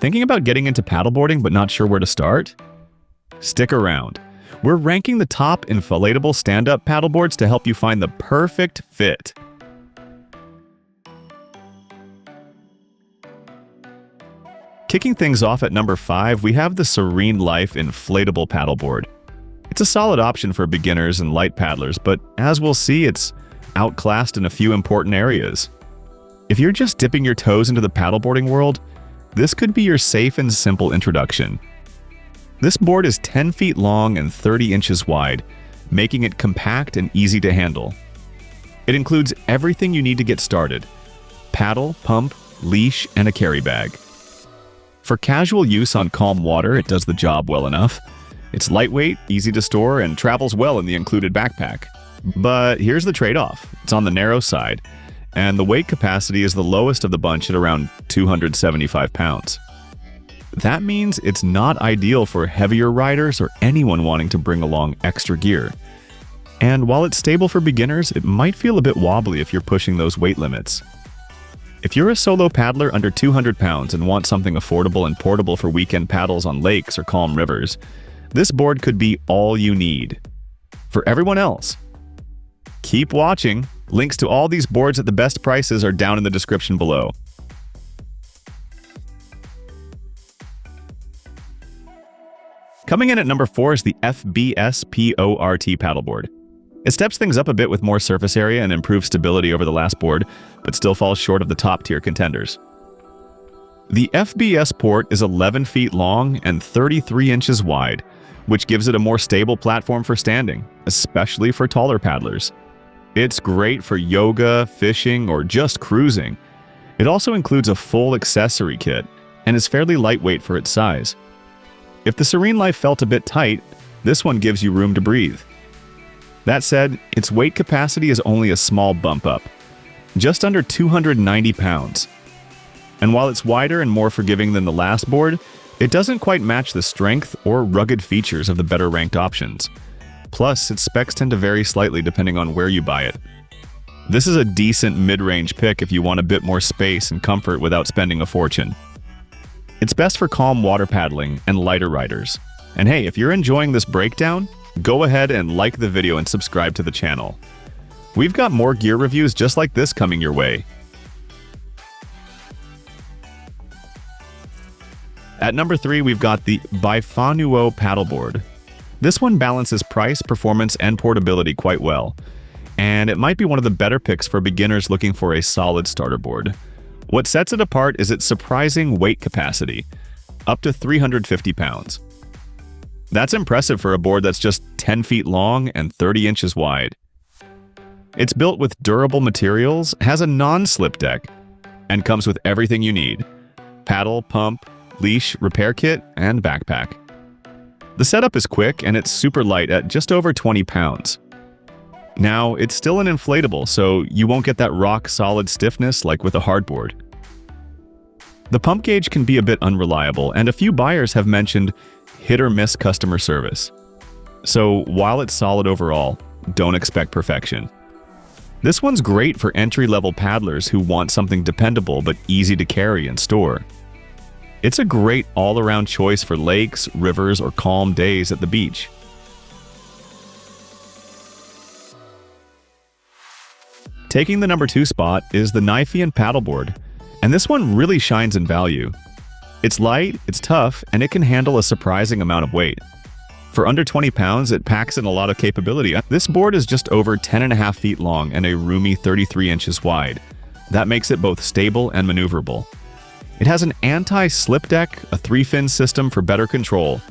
Thinking about getting into paddleboarding but not sure where to start? Stick around. We're ranking the top inflatable stand-up paddleboards to help you find the perfect fit. Kicking things off at number 5, we have the SereneLife inflatable paddleboard. It's a solid option for beginners and light paddlers, but as we'll see, it's outclassed in a few important areas. If you're just dipping your toes into the paddleboarding world, this could be your safe and simple introduction. This board is 10 feet long and 30 inches wide, making it compact and easy to handle. It includes everything you need to get started: paddle, pump, leash, and a carry bag. For casual use on calm water, it does the job well enough. It's lightweight, easy to store, and travels well in the included backpack. But here's the trade-off. It's on the narrow side, and the weight capacity is the lowest of the bunch at around 275 pounds. That means it's not ideal for heavier riders or anyone wanting to bring along extra gear. And while it's stable for beginners, it might feel a bit wobbly if you're pushing those weight limits. If you're a solo paddler under 200 pounds and want something affordable and portable for weekend paddles on lakes or calm rivers, this board could be all you need. For everyone else, keep watching. Links to all these boards at the best prices are down in the description below. Coming in at number 4 is the FBSPORT paddleboard. It steps things up a bit with more surface area and improves stability over the last board, but still falls short of the top-tier contenders. The FBSPORT is 11 feet long and 33 inches wide, which gives it a more stable platform for standing, especially for taller paddlers. It's great for yoga, fishing, or just cruising. It also includes a full accessory kit and is fairly lightweight for its size. If the SereneLife felt a bit tight, this one gives you room to breathe. That said, its weight capacity is only a small bump up, just under 290 pounds. And while it's wider and more forgiving than the last board, it doesn't quite match the strength or rugged features of the better-ranked options. Plus, its specs tend to vary slightly depending on where you buy it. This is a decent mid-range pick if you want a bit more space and comfort without spending a fortune. It's best for calm water paddling and lighter riders. And hey, if you're enjoying this breakdown, go ahead and like the video and subscribe to the channel. We've got more gear reviews just like this coming your way. At number 3, we've got the Bifanuo paddleboard. This one balances price, performance, and portability quite well, and it might be one of the better picks for beginners looking for a solid starter board. What sets it apart is its surprising weight capacity, up to 350 pounds. That's impressive for a board that's just 10 feet long and 30 inches wide. It's built with durable materials, has a non-slip deck, and comes with everything you need: paddle, pump, leash, repair kit, and backpack. The setup is quick and it's super light at just over 20 pounds. Now, it's still an inflatable, so you won't get that rock-solid stiffness like with a hardboard. The pump gauge can be a bit unreliable, and a few buyers have mentioned hit-or-miss customer service. So while it's solid overall, don't expect perfection. This one's great for entry-level paddlers who want something dependable but easy to carry and store. It's a great all-around choice for lakes, rivers, or calm days at the beach. Taking the number 2 spot is the Niphean paddleboard, and this one really shines in value. It's light, it's tough, and it can handle a surprising amount of weight. For under 20 pounds, it packs in a lot of capability. This board is just over 10.5 feet long and a roomy 33 inches wide. That makes it both stable and maneuverable. It has an anti-slip deck, a 3-fin system for better control,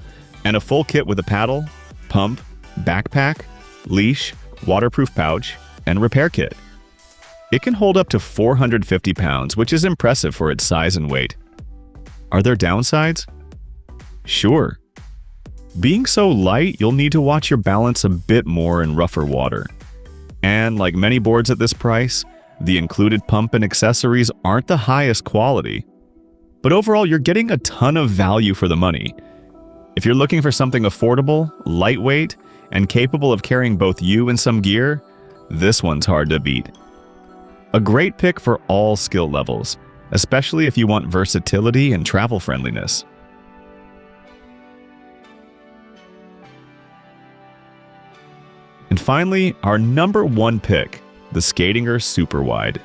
and a full kit with a paddle, pump, backpack, leash, waterproof pouch, and repair kit. It can hold up to 450 pounds, which is impressive for its size and weight. Are there downsides? Sure. Being so light, you'll need to watch your balance a bit more in rougher water. And like many boards at this price, the included pump and accessories aren't the highest quality. But overall, you're getting a ton of value for the money. If you're looking for something affordable, lightweight, and capable of carrying both you and some gear, this one's hard to beat. A great pick for all skill levels, especially if you want versatility and travel friendliness. And finally, our number 1 pick, the Skatingr Super Wide.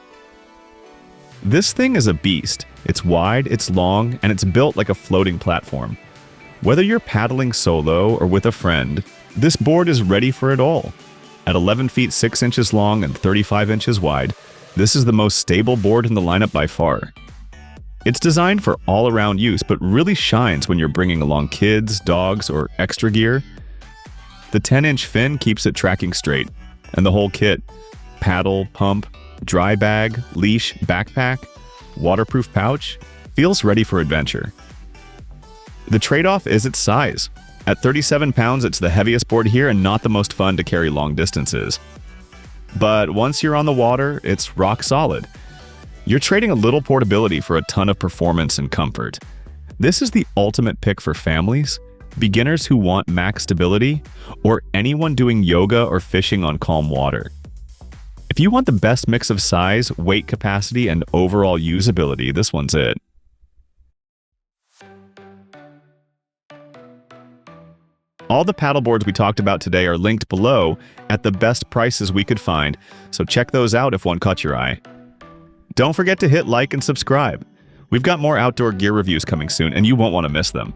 This thing is a beast. It's wide, it's long, and it's built like a floating platform. Whether you're paddling solo or with a friend, this board is ready for it all. At 11 feet 6 inches long and 35 inches wide, this is the most stable board in the lineup by far. It's designed for all-around use, but really shines when you're bringing along kids, dogs, or extra gear. The 10-inch fin keeps it tracking straight, and the whole kit – paddle, pump, dry bag, leash, backpack, waterproof pouch – feels ready for adventure. The trade-off is its size. At 37 pounds, it's the heaviest board here and not the most fun to carry long distances. But once you're on the water, it's rock solid. You're trading a little portability for a ton of performance and comfort. This is the ultimate pick for families, beginners who want max stability, or anyone doing yoga or fishing on calm water. If you want the best mix of size, weight capacity, and overall usability, this one's it. All the paddleboards we talked about today are linked below at the best prices we could find, so check those out if one caught your eye. Don't forget to hit like and subscribe. We've got more outdoor gear reviews coming soon, and you won't want to miss them.